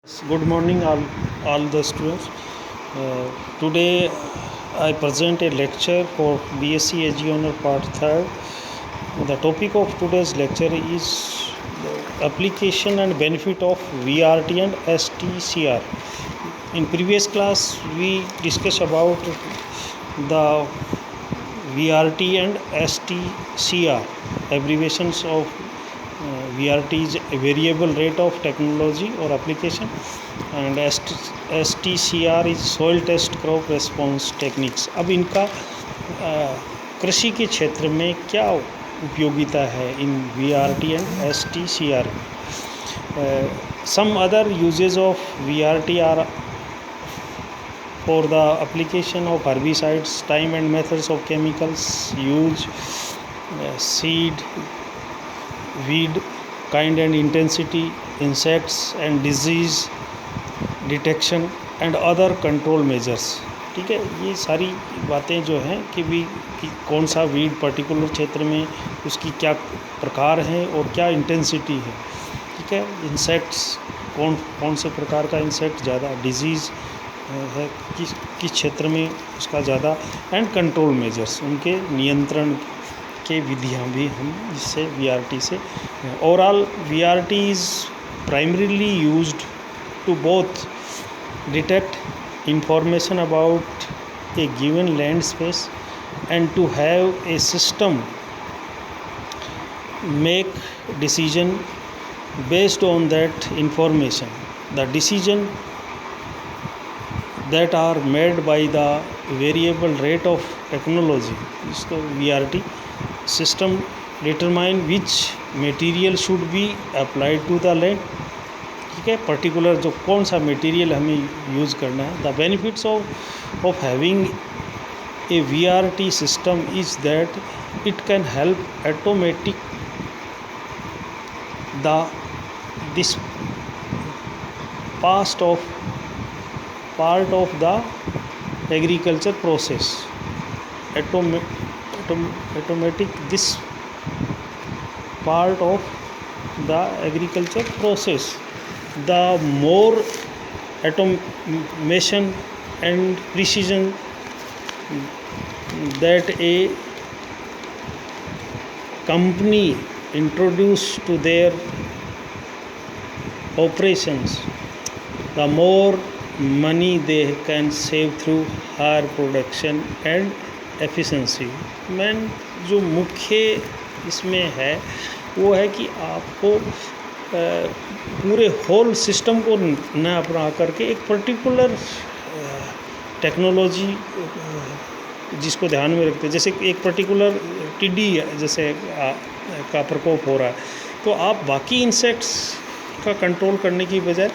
Good morning, all the students. Today I present a lecture for BSc AG Honor Part 3rd. The topic of today's lecture is the application and benefit of VRT and STCR. In previous class, we discussed about the VRT and STCR, abbreviations of VRT is a variable rate of technology or application, and STCR is soil test crop response techniques. अब इनका कृषि के क्षेत्र में क्या उपयोगिता है इन VRT and STCR. Some other uses of VRT are for the application of herbicides, time and methods of chemicals use, seed, weed kind and intensity, insects and disease detection and other control measures. ठीक है, ये सारी बातें जो हैं कि कौन सा वीड पर्टिकुलर क्षेत्र में उसकी क्या प्रकार है और क्या इंटेंसिटी है. ठीक है, इंसेक्ट्स कौन से प्रकार का इंसेक्ट ज़्यादा, डिजीज़ है किस क्षेत्र में उसका ज़्यादा, एंड कंट्रोल मेजर्स, उनके नियंत्रण के विधियाँ भी हम इससे VRT से. Overall VRT is primarily used to both detect information about a given land space and to have a system make decision based on that information. The decision that are made by the variable rate of technology, इसको VRT system determine which material should be applied to the land. ठीक है, particular जो कौन सा material हमें use करना है. The benefits of having a VRT system is that it can help automatic this part of the agriculture process. Automatic this part of the agriculture process. The more automation and precision that a company introduce to their operations, the more money they can save through higher production and efficiency. मैं जो मुख्य इसमें है वो है कि आपको पूरे होल सिस्टम को न अपना करके एक पर्टिकुलर टेक्नोलॉजी जिसको ध्यान में रखते हैं, जैसे एक पर्टिकुलर टिड्डी जैसे का प्रकोप हो रहा है, तो आप बाकी इंसेक्ट्स का कंट्रोल करने की बजाय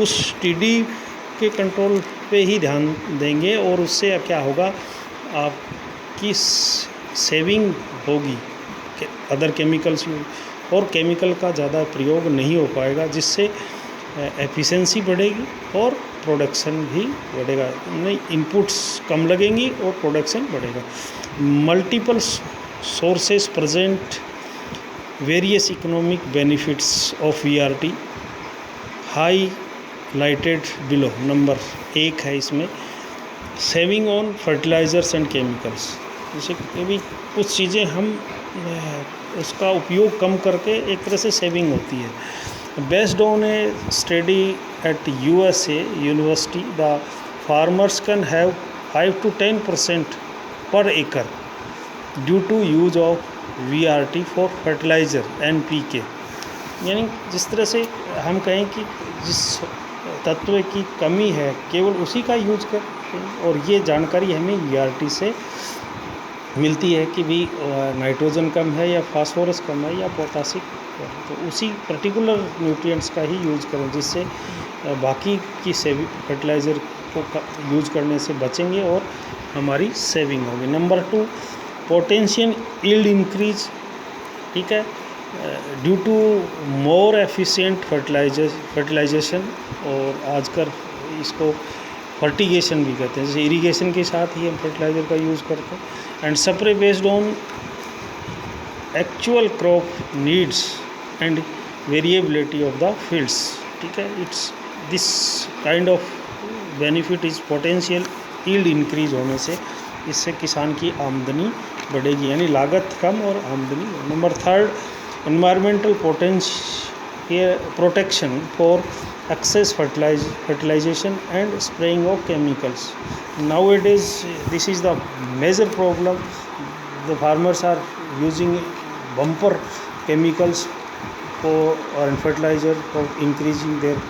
उस टिड्डी के कंट्रोल पे ही ध्यान देंगे, और उससे क्या होगा, आपकी सेविंग होगी. अदर केमिकल्स और केमिकल का ज़्यादा प्रयोग नहीं हो पाएगा, जिससे एफिशिएंसी बढ़ेगी और प्रोडक्शन भी बढ़ेगा. नहीं, इनपुट्स कम लगेंगी और प्रोडक्शन बढ़ेगा. Multiple sources present various economic benefits of VRT highlighted below. Number 1 है इसमें saving on fertilizers and chemicals. जैसे कभी कुछ चीज़ें हम उसका उपयोग कम करके एक तरह से सेविंग होती है. Based on a study at USA university, the farmers can have 5 to 10% पर एकड़ due to use of VRT for fertilizer NPK. यानी जिस तरह से हम कहें कि जिस तत्व की कमी है केवल उसी का यूज कर, और ये जानकारी हमें VRT से मिलती है कि भी नाइट्रोजन कम है या फास्फोरस कम है या पोटासिक, तो उसी पर्टिकुलर न्यूट्रिएंट्स का ही यूज करें, जिससे बाकी की फर्टिलाइज़र को यूज करने से बचेंगे और हमारी सेविंग होगी. Number 2, potential yield increase. ठीक है, due to more efficient fertilization, और आजकल इसको फर्टिगेशन भी कहते हैं, जैसे इरिगेशन के साथ ही हम फर्टिलाइज़र का यूज़ करते हैं. And spray based on actual crop needs and variability of the fields. ठीक है, it's this kind of benefit is potential yield increase होने से इससे किसान की आमदनी बढ़ेगी, यानी लागत कम और आमदनी। Number third, environmental protection for excess fertilization and spraying of chemicals. Nowadays this is the major problem. The farmers are using bumper chemicals for or fertilizer for increasing their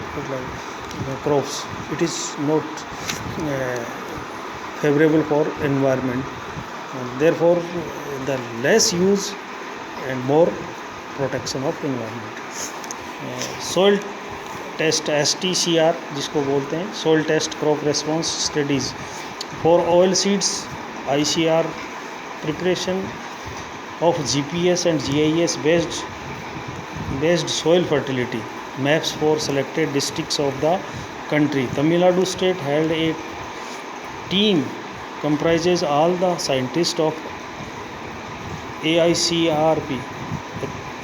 crops. It is not favorable for environment, and therefore the less use and more protection of environment. Soil test STCR जिसको बोलते हैं, soil test crop response studies for oil seeds, ICR preparation of GPS and GIS based soil fertility maps for selected districts of the country. Tamil Nadu state held a team comprises all the scientists of AICRP,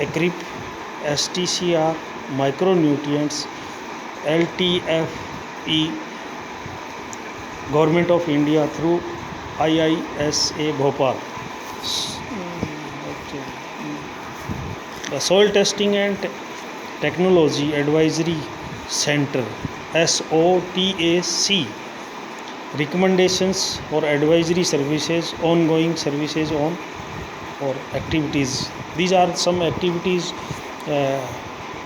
ECRIP, STCR, micronutrients, LTFE, Government of India through IISA Bhopal. The Soil Testing and Technology Advisory Center SOTAC recommendations for advisory services, ongoing services on or activities. These are some activities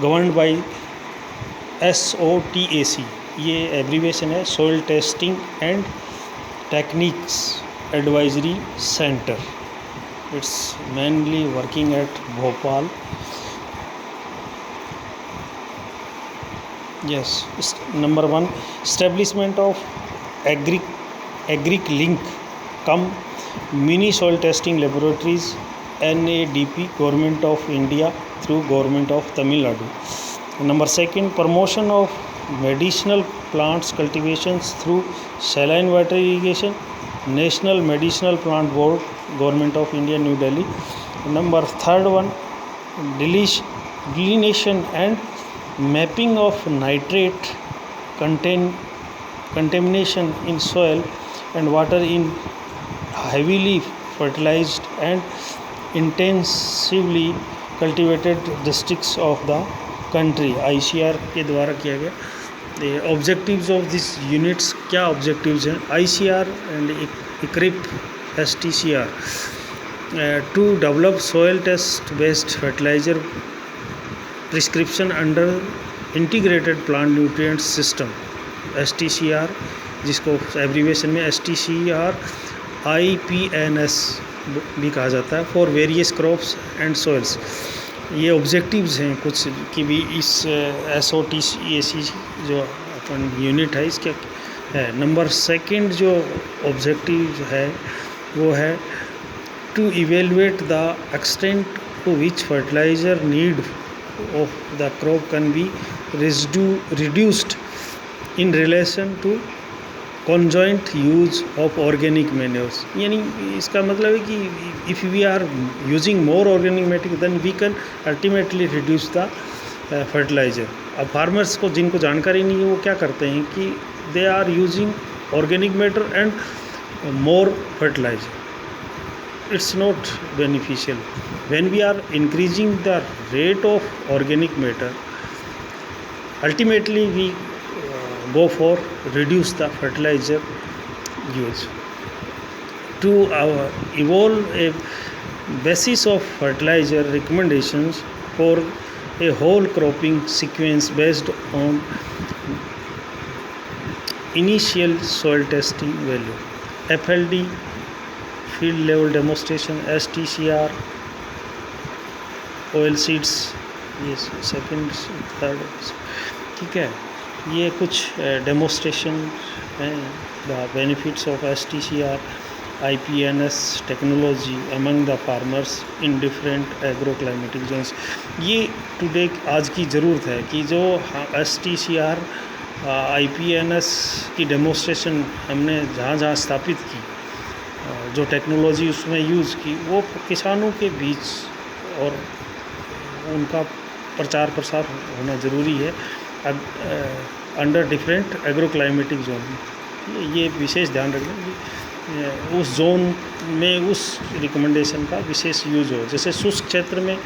governed by SOTAC. ये abbreviation है, soil testing and techniques advisory centre. It's mainly working at Bhopal. Yes. Number 1, establishment of agric link cum mini soil testing laboratories NADP, government of India through government of Tamil Nadu. Number 2, promotion of medicinal plants cultivations through saline water irrigation, National Medicinal Plant Board, Government of India, New Delhi. Number 3, delineation and mapping of nitrate contamination in soil and water in heavily fertilized and intensively cultivated districts of the country. ICR के द्वारा किया गया. Objectives of this units, क्या objectives हैं? ICR and ECRIP STCR to develop soil test based fertilizer prescription under integrated plant nutrients system. STCR जिसको abbreviation में STCR IPNS भी कहा जाता है, for various crops and soils. ये ऑब्जेक्टिव्स हैं कुछ कि भी इस SOTAC जो अपन यूनिट है इसके है. नंबर 2 जो ऑब्जेक्टिव है वो है to evaluate the extent to which fertilizer need of the crop can be reduced in relation to conjoint use of organic manures. यानी इसका मतलब है कि if we are using more organic matter then we can ultimately reduce the fertilizer. अब farmers को जिनको जानकारी नहीं है वो क्या करते हैं कि they are using organic matter and more fertilizer. It's not beneficial. When we are increasing the rate of organic matter, ultimately we go for reduce the fertilizer use. To evolve a basis of fertilizer recommendations for a whole cropping sequence based on initial soil testing value, FLD field level demonstration, STCR oil seeds, ये second third. ठीक है, ये कुछ demonstration हैं. The benefits of STCR IPNS technology among the farmers in different agro climatic zones. ये today आज की ज़रूरत है कि जो STCR IPNS की डेमोस्ट्रेशन हमने जहाँ जहाँ स्थापित की, जो टेक्नोलॉजी उसमें यूज़ की, वो किसानों के बीच और उनका प्रचार प्रसार होना ज़रूरी है. अब under different agro climatic zone. ये विशेष ध्यान रखना उस जोन में उस रिकमेंडेशन का विशेष यूज हो। जैसे शुष्क क्षेत्र में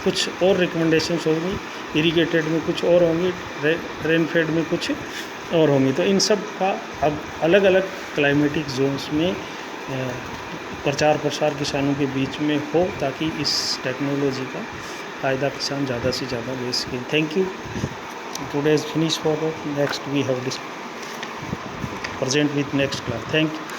कुछ और रिकमेंडेशंस होंगी, इरिगेटेड में कुछ और होंगी, रेनफेड में कुछ और होंगी। तो इन सब का अब अलग अलग क्लाइमेटिक जोन्स में प्रचार प्रसार किसानों के बीच में हो, ताकि इस टेक्नोलॉजी का फ़ायदा किसान ज़्यादा से ज़्यादा ले सकें। Thank you. Today is finish for next we have this present with next class. Thank you.